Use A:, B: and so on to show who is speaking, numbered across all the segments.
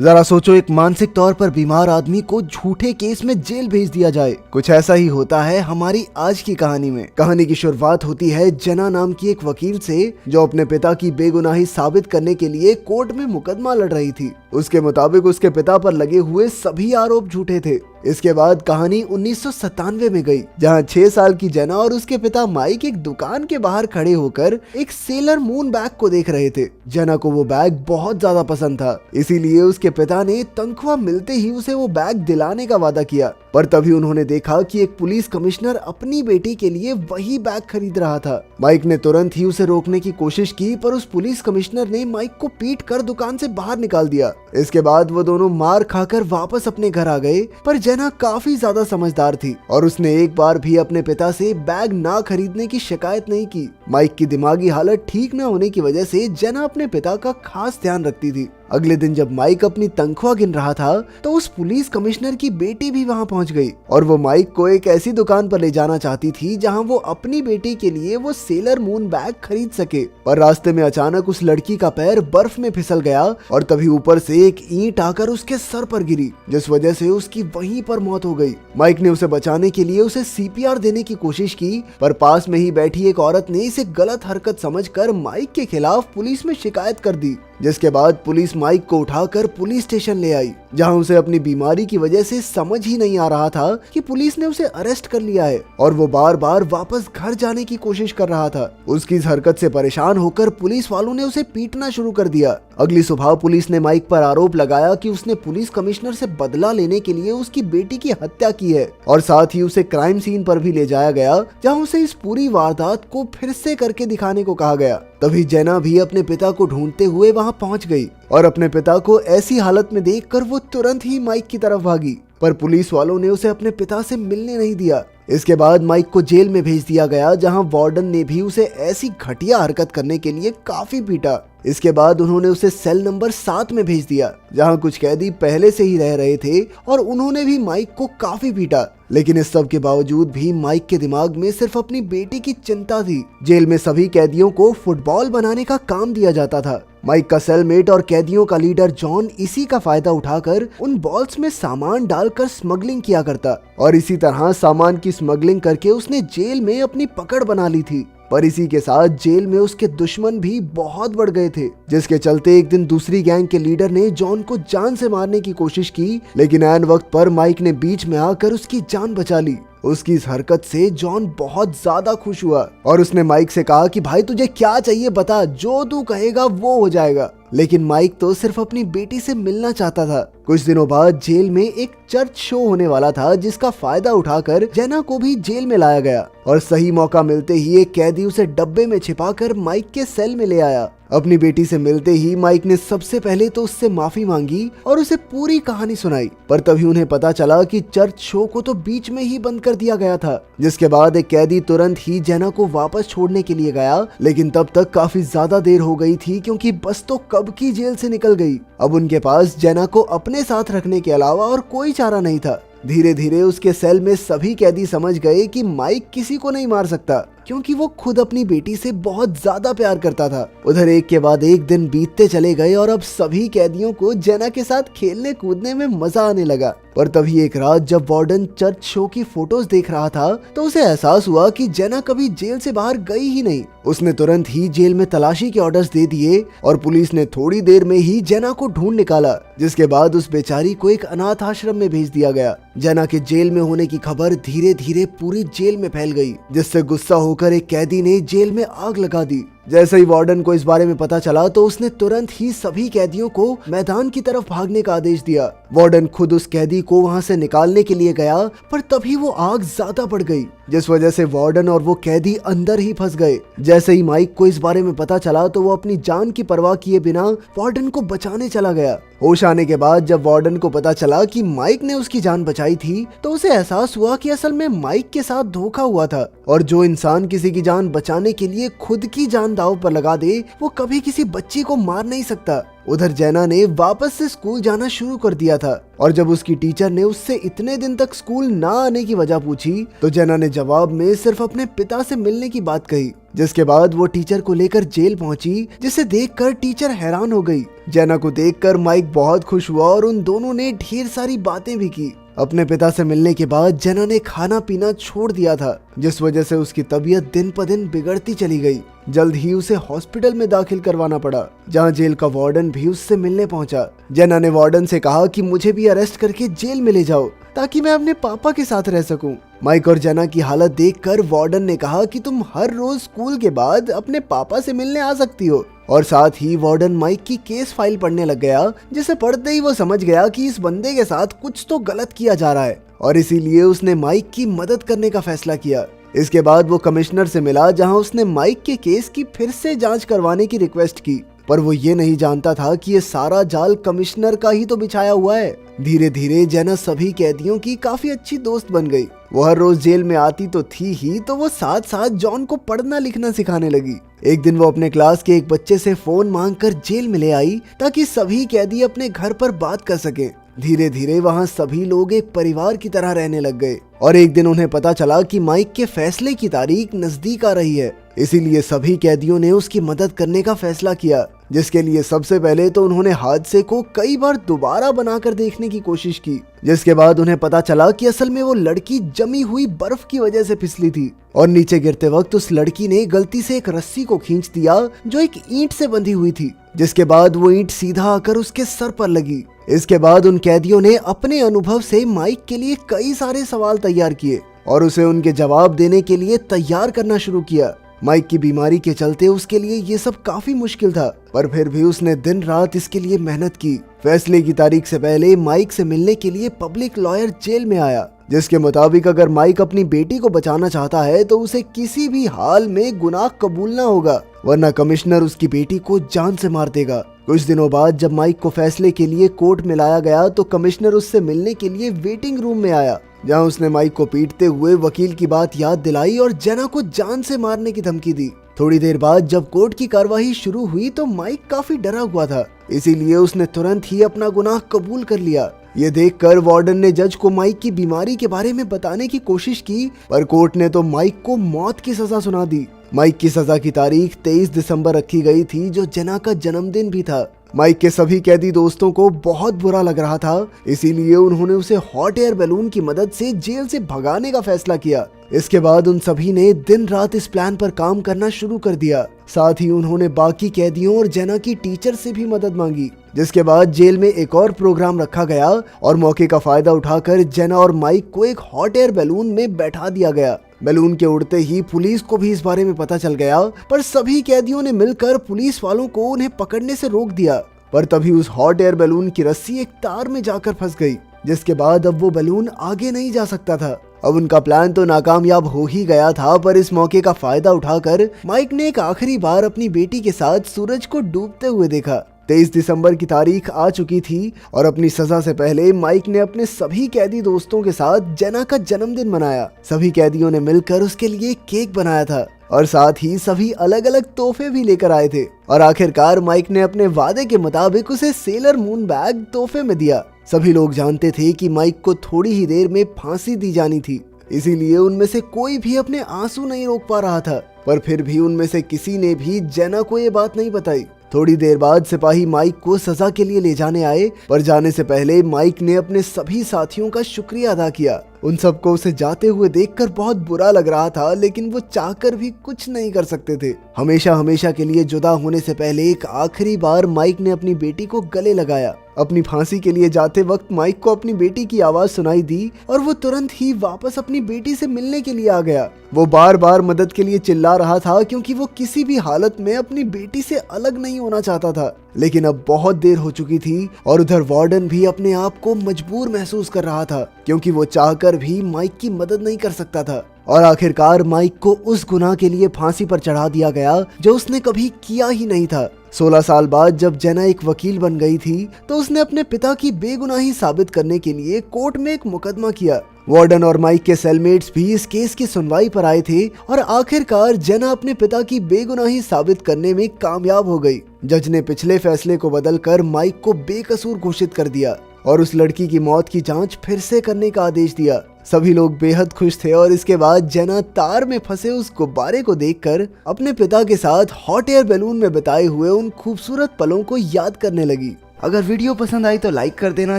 A: जरा सोचो, एक मानसिक तौर पर बीमार आदमी को झूठे केस में जेल भेज दिया जाए। कुछ ऐसा ही होता है हमारी आज की कहानी में। कहानी की शुरुआत होती है जना नाम की एक वकील से, जो अपने पिता की बेगुनाही साबित करने के लिए कोर्ट में मुकदमा लड़ रही थी। उसके मुताबिक उसके पिता पर लगे हुए सभी आरोप झूठे थे। इसके बाद कहानी 1997 में गई, जहां 6 साल की जना और उसके पिता माइक एक दुकान के बाहर खड़े होकर एक सेलर मून बैग को देख रहे थे। जना को वो बैग बहुत ज्यादा पसंद था, इसीलिए उसके पिता ने तनख्वाह मिलते ही उसे वो बैग दिलाने का वादा किया। पर तभी उन्होंने देखा कि एक पुलिस कमिश्नर अपनी बेटी के लिए वही बैग खरीद रहा था। माइक ने तुरंत ही उसे रोकने की कोशिश की, पर उस पुलिस कमिश्नर ने माइक को पीट कर दुकान से बाहर निकाल दिया। इसके बाद वो दोनों मार खाकर वापस अपने घर आ गए। पर जना काफी ज्यादा समझदार थी और उसने एक बार भी अपने पिता से बैग ना खरीदने की शिकायत नहीं की। माइक की दिमागी हालत ठीक न होने की वजह से जना अपने पिता का खास ध्यान रखती थी। अगले दिन जब माइक अपनी तनख्वाह गिन रहा था, तो उस पुलिस कमिश्नर की बेटी भी वहां पहुंच गई और वो माइक को एक ऐसी दुकान पर ले जाना चाहती थी जहां वो अपनी बेटी के लिए वो सेलर मून बैग खरीद सके। पर रास्ते में अचानक उस लड़की का पैर बर्फ में फिसल गया और तभी ऊपर से एक ईंट आकर उसके सर पर गिरी, जिस वजह से उसकी वहीं पर मौत हो गई। माइक ने उसे बचाने के लिए उसे सीपीआर देने की कोशिश की, पर पास में ही बैठी एक औरत ने इसे गलत हरकत समझकर माइक के खिलाफ पुलिस में शिकायत कर दी। जिसके बाद पुलिस माइक को उठाकर पुलिस स्टेशन ले आई, जहां उसे अपनी बीमारी की वजह से समझ ही नहीं आ रहा था कि पुलिस ने उसे अरेस्ट कर लिया है और वो बार बार वापस घर जाने की कोशिश कर रहा था। उसकी इस हरकत से परेशान होकर पुलिस वालों ने उसे पीटना शुरू कर दिया। अगली सुबह पुलिस ने माइक पर आरोप लगाया कि उसने पुलिस कमिश्नर से बदला लेने के लिए उसकी बेटी की हत्या की है और साथ ही उसे क्राइम सीन पर भी ले जाया गया, जहां उसे इस पूरी वारदात को फिर से करके दिखाने को कहा गया। तभी जना भी अपने पिता को ढूंढते हुए वहां पहुंच गई और अपने पिता को ऐसी हालत में देखकर वो तुरंत ही माइक की तरफ भागी, पर पुलिस वालों ने उसे अपने पिता से मिलने नहीं दिया। इसके बाद माइक को जेल में भेज दिया गया, जहां वार्डन ने भी उसे ऐसी घटिया हरकत करने के लिए काफी पीटा। इसके बाद उन्होंने उसे सेल नंबर 7 में भेज दिया, जहां कुछ कैदी पहले से ही रह रहे थे और उन्होंने भी माइक को काफी पीटा। लेकिन इस सब के बावजूद भी माइक के दिमाग में सिर्फ अपनी बेटी की चिंता थी। जेल में सभी कैदियों को फुटबॉल बनाने का काम दिया जाता था। माइक का सेलमेट और कैदियों का लीडर जॉन इसी का फायदा उठाकर उन बॉल्स में सामान डालकर स्मगलिंग किया करता और इसी तरह सामान की स्मगलिंग करके उसने जेल में अपनी पकड़ बना ली थी। पर इसी के साथ जेल में उसके दुश्मन भी बहुत बढ़ गए थे, जिसके चलते एक दिन दूसरी गैंग के लीडर ने जॉन को जान से मारने की कोशिश की, लेकिन ऐन वक्त पर माइक ने बीच में आकर उसकी जान बचा ली। उसकी इस हरकत से जॉन बहुत ज्यादा खुश हुआ और उसने माइक से कहा कि भाई तुझे क्या चाहिए बता, जो तू कहेगा वो हो जाएगा। लेकिन माइक तो सिर्फ अपनी बेटी से मिलना चाहता था। कुछ दिनों बाद जेल में एक चर्च शो होने वाला था, जिसका फायदा उठाकर जना को भी जेल में लाया गया और सही मौका मिलते ही एक कैदी उसे डब्बे में छिपाकर माइक के सेल में ले आया। अपनी बेटी से मिलते ही माइक ने सबसे पहले तो उससे माफी मांगी और उसे पूरी कहानी सुनाई, पर तभी उन्हें पता चला कि चर्च शो को तो बीच में ही बंद कर दिया गया था। जिसके बाद एक कैदी तुरंत ही जना को वापस छोड़ने के लिए गया, लेकिन तब तक काफी ज्यादा देर हो गई थी, क्योंकि बस तो कब की जेल से निकल गई। अब उनके पास जना को अपने साथ रखने के अलावा और कोई चारा नहीं था। धीरे धीरे उसके सेल में सभी कैदी समझ गए कि माइक किसी को नहीं मार सकता, क्योंकि वो खुद अपनी बेटी से बहुत ज्यादा प्यार करता था। उधर एक के बाद एक दिन बीतते चले गए और अब सभी कैदियों को जना के साथ खेलने कूदने में मजा आने लगा। पर तभी एक रात जब वार्डन चर्च शो की फोटोज देख रहा था, तो उसे एहसास हुआ कि जना कभी जेल से बाहर गई ही नहीं। उसने तुरंत ही जेल में तलाशी के ऑर्डर्स दे दिए और पुलिस ने थोड़ी देर में ही जना को ढूंढ निकाला, जिसके बाद उस बेचारी को एक अनाथ आश्रम में भेज दिया गया। जना के जेल में होने की खबर धीरे धीरे पूरी जेल में फैल गई, जिससे गुस्सा होकर एक कैदी ने जेल में आग लगा दी। जैसे ही वार्डन को इस बारे में पता चला, तो उसने तुरंत ही सभी कैदियों को मैदान की तरफ भागने का आदेश दिया। वार्डन खुद उस कैदी को वहां से निकालने के लिए गया, पर तभी वो आग ज्यादा बढ़ गई, जिस वजह से वार्डन और वो कैदी अंदर ही फंस गए। जैसे ही माइक को इस बारे में पता चला, तो वो अपनी जान की परवाह किए बिना वार्डन को बचाने चला गया। होश आने के बाद जब वार्डन को पता चला कि माइक ने उसकी जान बचाई थी, तो उसे एहसास हुआ कि असल में माइक के साथ धोखा हुआ था और जो इंसान किसी की जान बचाने के लिए खुद की जान दांव पर लगा दे, वो कभी किसी बच्ची को मार नहीं सकता। उधर जना ने वापस से स्कूल जाना शुरू कर दिया था और जब उसकी टीचर ने उससे इतने दिन तक स्कूल ना आने की वजह पूछी, तो जना ने जवाब में सिर्फ अपने पिता से मिलने की बात कही। जिसके बाद वो टीचर को लेकर जेल पहुंची, जिसे देखकर टीचर हैरान हो गई। जेना को देखकर माइक बहुत खुश हुआ और उन दोनों ने ढेर सारी बातें भी की। अपने पिता से मिलने के बाद जेना ने खाना पीना छोड़ दिया था, जिस वजह से उसकी तबीयत दिन प दिन बिगड़ती चली गई। जल्द ही उसे हॉस्पिटल में दाखिल करवाना पड़ा, जहां जेल का वार्डन भी उससे मिलने पहुंचा। जेना ने वार्डन से कहा कि मुझे भी अरेस्ट करके जेल में ले जाओ ताकि मैं अपने पापा के साथ रह सकूं। माइक और जेना की हालत देखकर वार्डन ने कहा कि तुम हर रोज स्कूल के बाद अपने पापा से मिलने आ सकती हो। और साथ ही वार्डन माइक की केस फाइल पढ़ने लग गया, जिसे पढ़ते ही वो समझ गया कि इस बंदे के साथ कुछ तो गलत किया जा रहा है, और इसीलिए उसने माइक की मदद करने का फैसला किया। इसके बाद वो कमिश्नर से मिला, जहां उसने माइक के केस की फिर से जांच करवाने की रिक्वेस्ट की, पर वो ये नहीं जानता था कि ये सारा जाल कमिश्नर का ही तो बिछाया हुआ है। धीरे धीरे जेना सभी कैदियों की काफी अच्छी दोस्त बन गई। वो हर रोज जेल में आती तो थी ही, तो वो साथ साथ जॉन को पढ़ना लिखना सिखाने लगी। एक दिन वो अपने क्लास के एक बच्चे से फोन मांगकर जेल में ले आई ताकि सभी कैदी अपने घर पर बात कर सके। धीरे धीरे वहाँ सभी लोग एक परिवार की तरह रहने लग गए, और एक दिन उन्हें पता चला कि माइक के फैसले की तारीख नजदीक आ रही है। इसीलिए सभी कैदियों ने उसकी मदद करने का फैसला किया, जिसके लिए सबसे पहले तो उन्होंने हादसे को कई बार दोबारा बनाकर देखने की कोशिश की। जिसके बाद उन्हें पता चला कि असल में वो लड़की जमी हुई बर्फ की वजह से फिसली थी, और नीचे गिरते वक्त उस लड़की ने गलती से एक रस्सी को खींच दिया जो एक ईंट से बंधी हुई थी, जिसके बाद वो ईंट सीधा आकर उसके सर पर लगी। इसके बाद उन कैदियों ने अपने अनुभव से माइक के लिए कई सारे सवाल तैयार किए और उसे उनके जवाब देने के लिए तैयार करना शुरू किया। माइक की बीमारी के चलते उसके लिए ये सब काफी मुश्किल था, पर फिर भी उसने दिन रात इसके लिए मेहनत की। फैसले की तारीख से पहले माइक से मिलने के लिए पब्लिक लॉयर जेल में आया, जिसके मुताबिक अगर माइक अपनी बेटी को बचाना चाहता है तो उसे किसी भी हाल में गुनाह कबूलना होगा, वरना कमिश्नर उसकी बेटी को जान से मार देगा। कुछ दिनों बाद जब माइक को फैसले के लिए कोर्ट में लाया गया तो कमिश्नर उससे मिलने के लिए वेटिंग रूम में आया, जहां उसने माइक को पीटते हुए वकील की बात याद दिलाई और जेना को जान से मारने की धमकी दी। थोड़ी देर बाद जब कोर्ट की कार्यवाही शुरू हुई तो माइक काफी डरा हुआ था, इसीलिए उसने तुरंत ही अपना गुनाह कबूल कर लिया। ये देखकर वार्डन ने जज को माइक की बीमारी के बारे में बताने की कोशिश की, पर कोर्ट ने तो माइक को मौत की सजा सुना दी। माइक की सजा की तारीख 23 दिसंबर रखी गई थी, जो जेना का जन्मदिन भी था। माइक के सभी कैदी दोस्तों को बहुत बुरा लग रहा था, इसीलिए उन्होंने उसे हॉट एयर बैलून की मदद से जेल से भगाने का फैसला किया। इसके बाद उन सभी ने दिन रात इस प्लान पर काम करना शुरू कर दिया। साथ ही उन्होंने बाकी कैदियों और जेना की टीचर से भी मदद मांगी, जिसके बाद जेल में एक और प्रोग्राम रखा गया और मौके का फायदा उठाकर जेना और माइक को एक हॉट एयर बैलून में बैठा दिया गया। बैलून के उड़ते ही पुलिस को भी इस बारे में पता चल गया, पर सभी कैदियों ने मिलकर पुलिस वालों को उन्हें पकड़ने से रोक दिया। पर तभी उस हॉट एयर बैलून की रस्सी एक तार में जाकर फंस गई, जिसके बाद अब वो बैलून आगे नहीं जा सकता था। अब उनका प्लान तो नाकामयाब हो ही गया था, पर इस मौके का फायदा उठाकर माइक ने एक आखिरी बार अपनी बेटी के साथ सूरज को डूबते हुए देखा। 23 दिसंबर की तारीख आ चुकी थी और अपनी सजा से पहले माइक ने अपने सभी कैदी दोस्तों के साथ जेना का जन्मदिन मनाया। सभी कैदियों ने मिलकर उसके लिए केक बनाया था और साथ ही सभी अलग अलग तोहफे भी लेकर आए थे, और आखिरकार माइक ने अपने वादे के मुताबिक उसे सेलर मून बैग तोहफे में दिया। सभी लोग जानते थे कि माइक को थोड़ी ही देर में फांसी दी जानी थी, इसीलिए उनमें से कोई भी अपने आंसू नहीं रोक पा रहा था, पर फिर भी उनमें से किसी ने भी जेना को ये बात नहीं बताई। थोड़ी देर बाद सिपाही माइक को सजा के लिए ले जाने आए, पर जाने से पहले माइक ने अपने सभी साथियों का शुक्रिया अदा किया। उन सबको उसे जाते हुए देखकर बहुत बुरा लग रहा था, लेकिन वो चाहकर भी कुछ नहीं कर सकते थे। हमेशा हमेशा के लिए जुदा होने से पहले एक आखिरी बार माइक ने अपनी बेटी को गले लगाया। अपनी फांसी के लिए जाते वक्त माइक को अपनी बेटी की आवाज सुनाई दी और वो तुरंत ही वापस अपनी बेटी से मिलने के लिए आ गया। वो बार बार मदद के लिए चिल्ला रहा था, क्योंकि वो किसी भी हालत में अपनी बेटी से अलग नहीं होना चाहता था। लेकिन अब बहुत देर हो चुकी थी और उधर वार्डन भी अपने आप को मजबूर महसूस कर रहा था, क्योंकि वो चाहकर भी माइक की मदद नहीं कर सकता था। और आखिरकार माइक को उस गुनाह के लिए फांसी पर चढ़ा दिया गया जो उसने कभी किया ही नहीं था। 16 साल बाद जब जेना एक वकील बन गई थी, तो उसने अपने पिता की बेगुनाही साबित करने के लिए कोर्ट में एक मुकदमा किया। वार्डन और माइक के सेलमेट्स भी इस केस की सुनवाई पर आए थे और आखिरकार जेना अपने पिता की बेगुनाही साबित करने में कामयाब हो गई। जज ने पिछले फैसले को बदलकर माइक को बेकसूर घोषित कर दिया और उस लड़की की मौत की जांच फिर से करने का आदेश दिया। सभी लोग बेहद खुश थे और इसके बाद जेना तार में फंसे उस गुब्बारे को देखकर अपने पिता के साथ हॉट एयर बैलून में बिताए हुए उन खूबसूरत पलों को याद करने लगी। अगर वीडियो पसंद आई तो लाइक कर देना,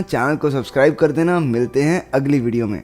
A: चैनल को सब्सक्राइब कर देना। मिलते हैं अगली वीडियो में।